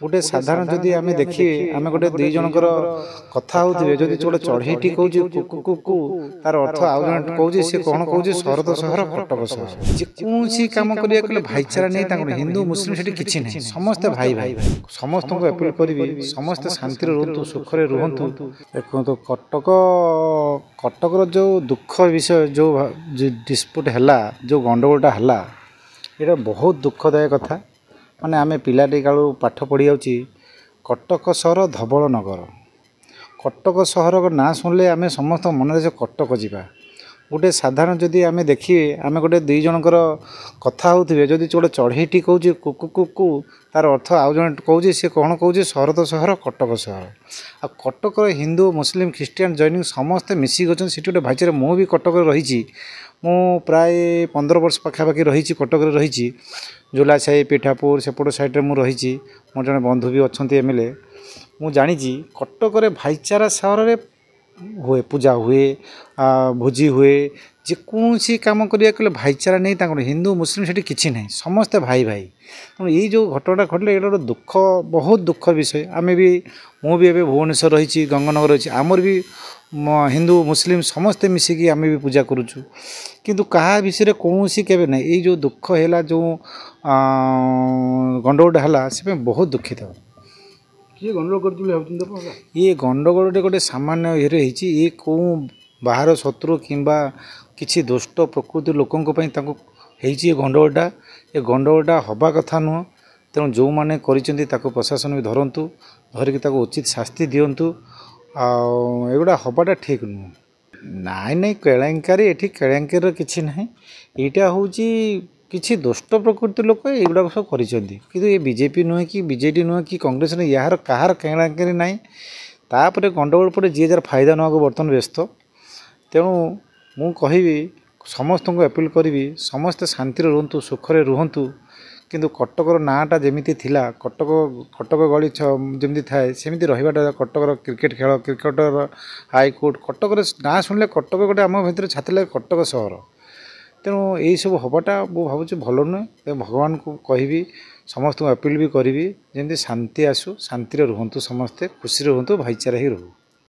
गोटे साधारण जदि आम देखिए आम गोटे दुई जनकर कथा होते जदि गोटे चढ़ईटी कौन तार अर्थ आउ जन कौन सी कौन कौन शरद सहर कटक सहर जेकोसी कम करें भाईचारा नहीं हिंदू मुस्लिम से किसी ना समस्ते भाई भाई समस्त को अपील करी समस्ते शांति रुहतु सुखरे रुहतु। देखो तो कटकर जो दुख विषय जो डिस्प्यूट है जो गंडगोलटा है ये बहुत दुखदायक कथा माने आमे पिलाटी कालू पाठ पढ़ी जाऊँगी कटक सहर धवल नगर कटक सहर ना शुणिले आमे समस्त मन से कटक जावा गोटे साधारण जदि आमे देखिए आमे गोटे दुई जनकर कथा होते जदि गोटे चढ़ईटी कौच कुकु तार अर्थ आउ जन कौच सी कौन कौच शरद सहर कटक सहर आ कटक हिंदू मुस्लिम ख्रीस्टियान जैनिक समस्ते मिसिक अच्छे से गोटे भाईचारा मु भी कटक रही मु प्राय 15 वर्ष पाखापाखि रही कटक रही झोला साई पिठापुर सेपट साइड में रही मोर जड़े बंधु भी अच्छा एमएलए मु जानी कटक भाईचारा सहर में हुए पूजा हुए भोजी हुए जेकोसी कम करें भाईचारा नहीं हिंदू मुस्लिम से किसी ना समस्ते भाई भाई तेणु ये जो घटना घटले ये गोटे दुख बहुत दुख विषय आम भी मु भी भुवनेश्वर रही गंगानगर रही आमर भी हिंदू मुस्लिम समस्ते मिसिकी आम भी पूजा करुचु किंतु कहा विषय कौन सी केवे ना ये जो दुख है जो गंडगोल है से बहुत दुखित किए गंडगोल कर ये गंडगोल गोटे सामान्य ये कौ बाहर शत्रु किंबा किसी दुष्ट प्रकृति लोकों ये गंडगोलटा हवा कथा नुह तेणु जो मैंने प्रशासन भी धरतु धरिकी उचित शास्ति दिंतु आगुड़ा हवाटा ठीक नुह नाई नहीं केलेंकारी ये केलेंकार किसी ना यहाँ हूँ किसी दुष्ट प्रकृति लोक युवा सब कर बीजेपी नुहे कि बीजेडी नुहे कि कांग्रेस ने यार कहार केलेंकारी ना तापर गंडगोल पर जी जार फायदा नाक बर्तमान व्यस्त तेणु मु कहि समस्त को अपील करी समस्ते शांति रुहतु सुखरे रुहतु किंतु कटकर नाटा जमी थिला कटक गली जमी थाए सेमती रहीटा कटकर क्रिकेट खेल क्रिकेटर हाईकोर्ट कटकर ना शुणिले कटक गोटे आम भर छाती लगे कटक सहर तेणु यही सब हवाटा मु भावुँ भल नुहे भगवान को कहि समस्त को अपील भी करी जमी शांति आसू शांति रुहतु समस्ते खुशी रुहतु भाईचारा ही रहू।